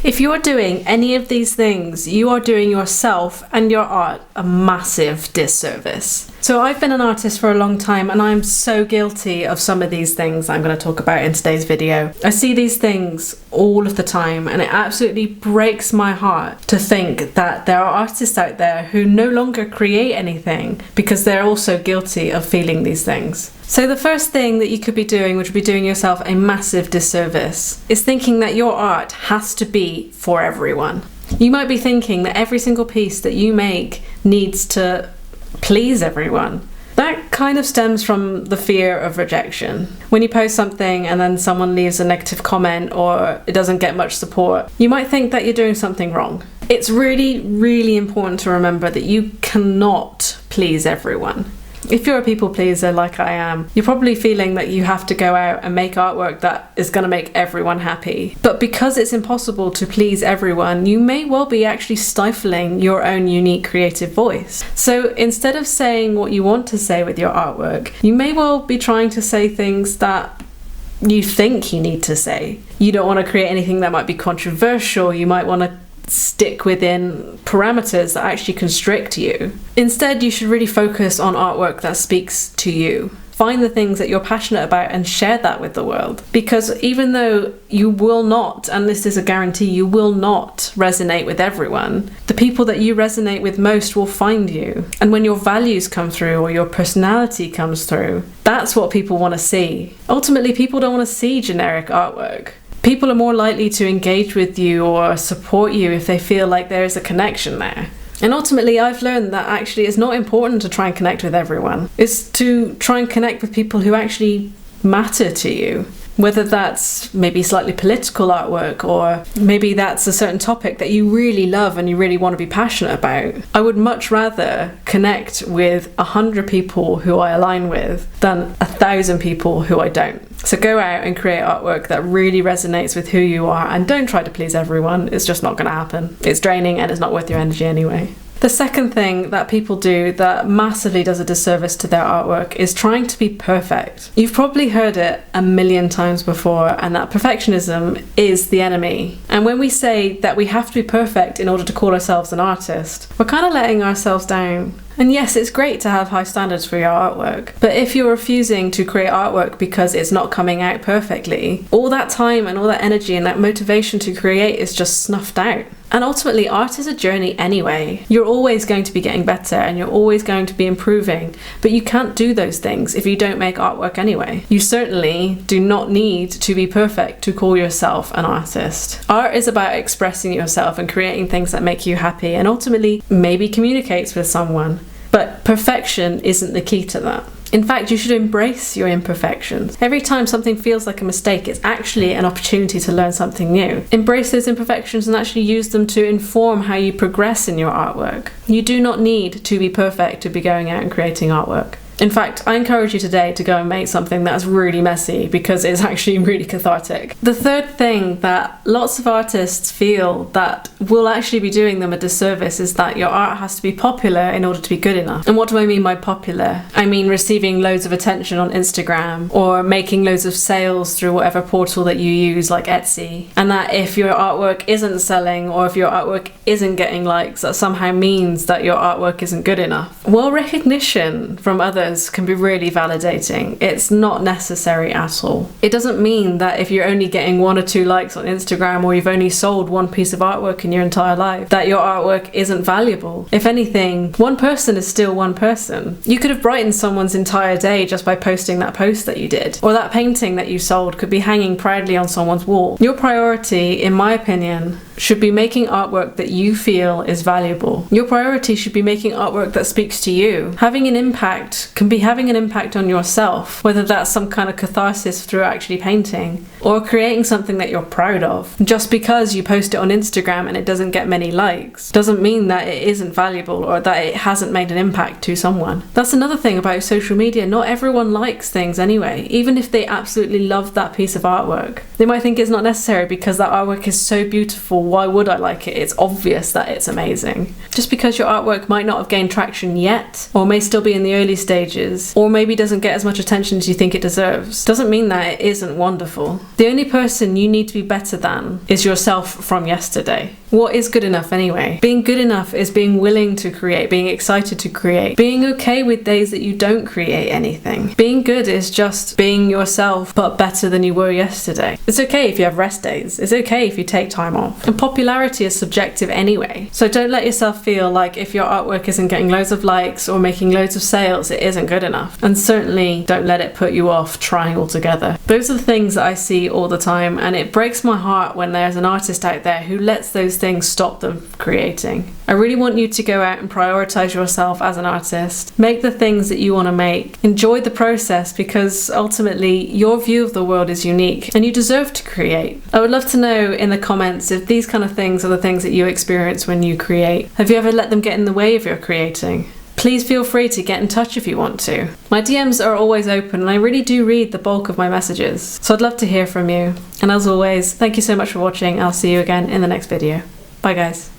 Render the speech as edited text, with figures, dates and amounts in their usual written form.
If you're doing any of these things, you are doing yourself and your art a massive disservice. So I've been an artist for a long time, and I'm so guilty of some of these things I'm going to talk about in today's video. I see these things all of the time, and it absolutely breaks my heart to think that there are artists out there who no longer create anything because they're also guilty of feeling these things. So the first thing that you could be doing, which would be doing yourself a massive disservice, is thinking that your art has to be for everyone. You might be thinking that every single piece that you make needs to please everyone. That kind of stems from the fear of rejection. When you post something and then someone leaves a negative comment or it doesn't get much support, you might think that you're doing something wrong. It's really, really important to remember that you cannot please everyone. If you're a people pleaser like I am, you're probably feeling that you have to go out and make artwork that is going to make everyone happy. But because it's impossible to please everyone, you may well be actually stifling your own unique creative voice. So instead of saying what you want to say with your artwork, you may well be trying to say things that you think you need to say. You don't want to create anything that might be controversial. You might want to stick within parameters that actually constrict you. Instead, you should really focus on artwork that speaks to you. Find the things that you're passionate about and share that with the world. Because even though you will not, and this is a guarantee, you will not resonate with everyone, the people that you resonate with most will find you. And when your values come through or your personality comes through, that's what people want to see. Ultimately, people don't want to see generic artwork. People are more likely to engage with you or support you if they feel like there is a connection there. And ultimately, I've learned that actually it's not important to try and connect with everyone. It's to try and connect with people who actually matter to you. Whether that's maybe slightly political artwork, or maybe that's a certain topic that you really love and you really want to be passionate about. I would much rather connect with 100 people who I align with than 1,000 people who I don't. So go out and create artwork that really resonates with who you are, and don't try to please everyone. It's just not going to happen. It's draining and it's not worth your energy anyway. The second thing that people do that massively does a disservice to their artwork is trying to be perfect. You've probably heard it a million times before, and that perfectionism is the enemy. And when we say that we have to be perfect in order to call ourselves an artist, we're kind of letting ourselves down. And yes, it's great to have high standards for your artwork, but if you're refusing to create artwork because it's not coming out perfectly, all that time and all that energy and that motivation to create is just snuffed out. And ultimately, art is a journey anyway. You're always going to be getting better and you're always going to be improving, but you can't do those things if you don't make artwork anyway. You certainly do not need to be perfect to call yourself an artist. Art is about expressing yourself and creating things that make you happy and ultimately maybe communicates with someone. But perfection isn't the key to that. In fact, you should embrace your imperfections. Every time something feels like a mistake, it's actually an opportunity to learn something new. Embrace those imperfections and actually use them to inform how you progress in your artwork. You do not need to be perfect to be going out and creating artwork. In fact, I encourage you today to go and make something that's really messy because it's actually really cathartic. The third thing that lots of artists feel that will actually be doing them a disservice is that your art has to be popular in order to be good enough. And what do I mean by popular? I mean receiving loads of attention on Instagram or making loads of sales through whatever portal that you use like Etsy. And that if your artwork isn't selling or if your artwork isn't getting likes, that somehow means that your artwork isn't good enough. Well, recognition from others can be really validating. It's not necessary at all. It doesn't mean that if you're only getting 1 or 2 likes on Instagram or you've only sold 1 piece of artwork in your entire life, that your artwork isn't valuable. If anything, 1 person is still 1 person. You could have brightened someone's entire day just by posting that post that you did, or that painting that you sold could be hanging proudly on someone's wall. Your priority, in my opinion, should be making artwork that you feel is valuable. Your priority should be making artwork that speaks to you. Having an impact can be having an impact on yourself, whether that's some kind of catharsis through actually painting or creating something that you're proud of. Just because you post it on Instagram and it doesn't get many likes doesn't mean that it isn't valuable or that it hasn't made an impact to someone. That's another thing about social media. Not everyone likes things anyway, even if they absolutely love that piece of artwork. They might think it's not necessary because that artwork is so beautiful well, why would I like it? It's obvious that it's amazing. Just because your artwork might not have gained traction yet, or may still be in the early stages, or maybe doesn't get as much attention as you think it deserves, doesn't mean that it isn't wonderful. The only person you need to be better than is yourself from yesterday. What is good enough anyway? Being good enough is being willing to create, being excited to create, being okay with days that you don't create anything. Being good is just being yourself, but better than you were yesterday. It's okay if you have rest days. It's okay if you take time off. And popularity is subjective anyway. So don't let yourself feel like if your artwork isn't getting loads of likes or making loads of sales, it isn't good enough. And certainly don't let it put you off trying altogether. Those are the things that I see all the time, and it breaks my heart when there's an artist out there who lets those things stop them creating. I really want you to go out and prioritize yourself as an artist. Make the things that you want to make. Enjoy the process, because ultimately your view of the world is unique and you deserve to create. I would love to know in the comments if these kind of things are the things that you experience when you create. Have you ever let them get in the way of your creating? Please feel free to get in touch if you want to. My DMs are always open and I really do read the bulk of my messages, so I'd love to hear from you. And as always, thank you so much for watching. I'll see you again in the next video. Bye guys.